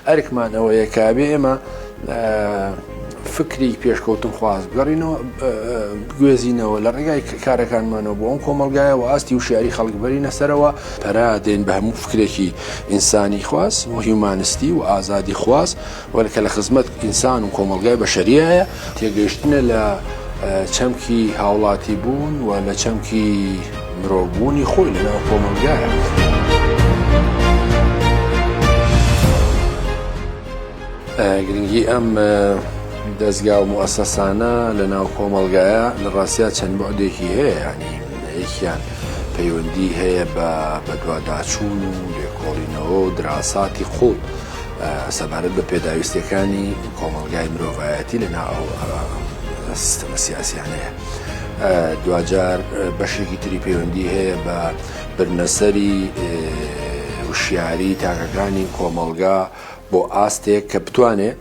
ئەرکمانەوەیە کابێ ئێمە فکری پێشکەوتن خواست بگەڕینەوە گوێزینەوە لە ڕێگای کارەکانمانەوە بۆ ئەم کۆمەلگایە و ئاستی و شیاری خەڵک بەرینە سەرەوە پەرا دێن بە هەموو فکرێکی ئینسانی خواست و هیومانستی و ئازادی خواست وەرکە لە خزمەت ئینسان و کۆمەلگای بەشەریایە تێگەیشتنە لە چەمکی هاوڵاتی بوون و لە چەمکی مرۆڤبوونی خۆی لەناو کۆمەلگایە. گرنگی ئەم دەستگا و موسسانە لە ناو کۆمەلگایە لە ڕاستیا چەند بۆدێکی هەیە ینی یەکیان پەیوەندی هەیە بە دوواداچوون و لێکۆڵینەوە و دراساتی خۆڵ سەبارەت بە پێداویستەکانی کۆمەلگای مرۆڤایەتی لە ناو سیستەمە سیاسیانەیە. دوجار بەشێکی تری پەیوەندی هەیە بە برنەسەری وشیاری تاکەکانی کۆمەلگا بۆ ئاستێک کە بتوانێت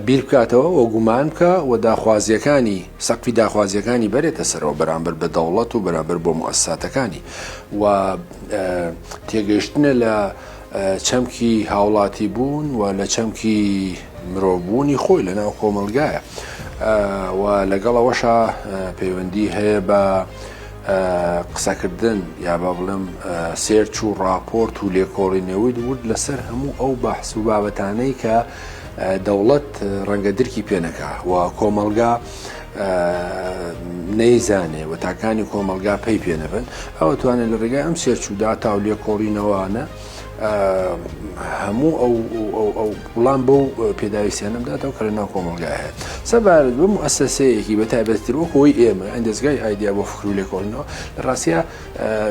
بیر بکاتەوە و گومان بکە و داخوازیەکانی سەقفی داخوازیەکانی بەرێتە سەرەوە بەرامبەر بە دەوڵەت و بەرامبەر بۆ موسساتەکانی و تێگەیشتنە لە چەمکی هاوڵاتی بوون و لە چەمکی مرۆڤبوونی خۆی لەناو کۆمەلگایە و لەگەڵەوەشە پەیوەندی هەیە بە قسەکردن یا با بڵێم سێرچ و راپۆرت و لێکۆڵینەوەی ورد لەسەر هەموو ئەو بەحس و بابەتانەی کە دەوڵەت ڕەنگە درکی پێنەکە و کۆمەلگا نەیزانێ و تاکانی کۆمەلگا پێی پێنەبن ئەوە توانێت لە ڕێگای ئەم سێرچ و داتا و لێکۆڵینەوەوانە هەموو ئەو وڵام بەو پێداویستیانە بداتەوە کە لە ناو کۆمەلگای هەیە. سەبارەت بە موسسەیەکی بە تایبەتتر وەکەوەی ئێمە ئەم دەستگای ئایدیا بۆ فکر و لێکۆڵینەوە لە ڕاستیە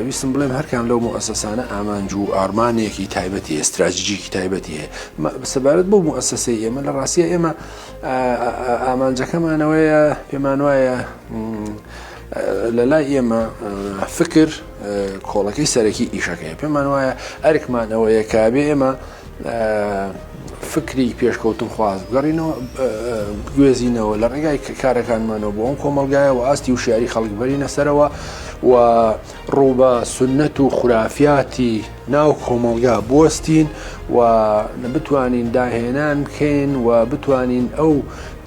ویستم بڵێم هەرکان لەو موسسانە ئامانج و ئارمانێکی تایبەتی ئستراتیژیکی تایبەتی هەیە. سەبارەت بۆ موسسەی ئێمە لە ڕاستیە ئێمە ئامانجەکەمانەوەیە پێمان وایە لە لای ئێمە فکر کۆڵەکەی سەرەکی ئیشەکەی پێمان وایە ئەرکمانەوەیە کابێ ئێمە فکری پێشکەوتن خواست بگەڕینەوە گوێزینەوە لە ڕێگای کارەکانمانەوە بۆ ئەم کۆمەلگایە و ئاستی و شیاری خەڵک بەرینە سەرەوە و ڕووبە سنەت و خورافیاتی ناو کۆمەلگا بوەستین و بتوانین داهێنان بکەین و بتوانین ئەو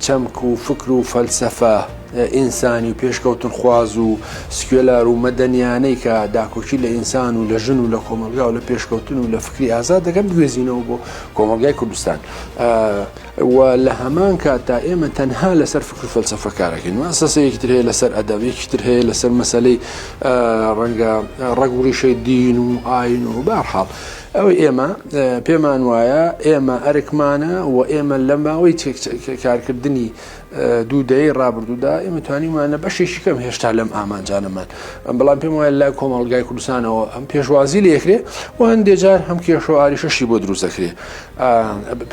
چەمک و فکر و فەلسەفە ئینسانی و پێشکەوتن خواز و سکوێلار و مەدەنیانەی کە داکۆکی لە ئینسان و لە ژن و لە کۆمەلگا و لە پێشکەوتن و لە فکری ئازاد دەکەن بگوێزینەوە بۆ کۆمەلگای کوردستان و لە هەمان کاتتا ئێمە تەنها لەسەر فکر و فەلسەفە کارەکەین. موسسەیەکتر هەیە لەسەر ئەدەب، یەکتر هەیە لەسەر مەسەلەی ڕەنگە ڕەگ و ڕیشەی دین و ئاین و بەهەرحاڵ ئەوەی ئێمە پێمان وایە ئێمە ئەرکمانە و ئێمە لە ماوەی کارکردنی دوودەی ڕابردوودا ئێمە توانیمانە بەشێکی کەم هێشتا لەم ئامانجانەمان بەڵام پێم وایە لای کۆمەلگای کوردستانەوە ئەم پێشوازی لێکرێ و هەندێک جار هەم کێشە و ئاریشەشی بۆ دروست دەکرێ.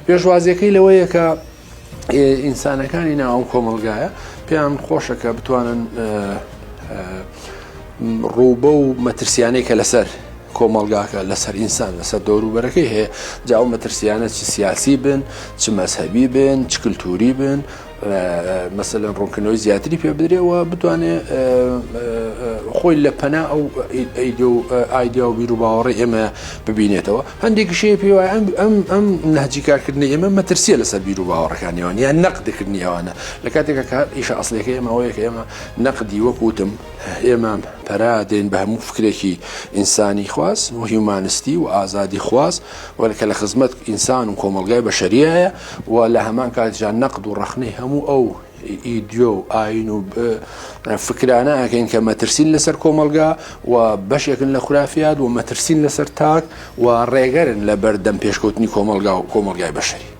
پێشوازیەکەی لەوەیە کە ئینسانەکانی ناو ئەم کۆمەلگایە پێیان خۆشەکە بتوانن ڕووبە و مەترسیانەی کە لەسەر کۆمەلگاکە لەسەر ئینسان لەسەر دەوروبەرەکەی هەیە جاو مەترسیانە چ سیاسی بن چ مەزهەبی بن چ کلتوری بن مەسەلەن ڕوونکردنەوەی زیاتری پێ بدرێەوە بتوانێت خۆی لە پەنا ئەو ئایدیا و بیر و باوەڕی ئێمە ببینێتەوە. هەندێکیشەیە پێ وایە ئەم نهجی کارکردنی ئێمە مەترسیە لەسەر بیر و باوەڕەکانیەوەن یان نەقدکردنی ئەوانە لە کاتێکە کە ئیشە ئەسڵەکەی ئێمە ئەوەیە کە ئێمە نەقدی وەکوتم ئێمە پەرا دێن بە هەموو فکرێکی ئینسانی خواست و هیومانستی و ئازادی خواست وەرکە لە خزمەت ئینسان و کۆمەلگای بەشەریایە و لە هەمان کاتیان نەقد و ڕەخنەی هەموو ئەو ئیدیۆ و ئاین و فکرانە ئەکەین کە مەترسین لەسەر کۆمەلگا و بەشێکن لە خورافیات و مەترسین لەسەر تاک و ڕێگەرن لە بەردەم پێشکەوتنی کۆمەلگا و کۆمەلگای بەشەری.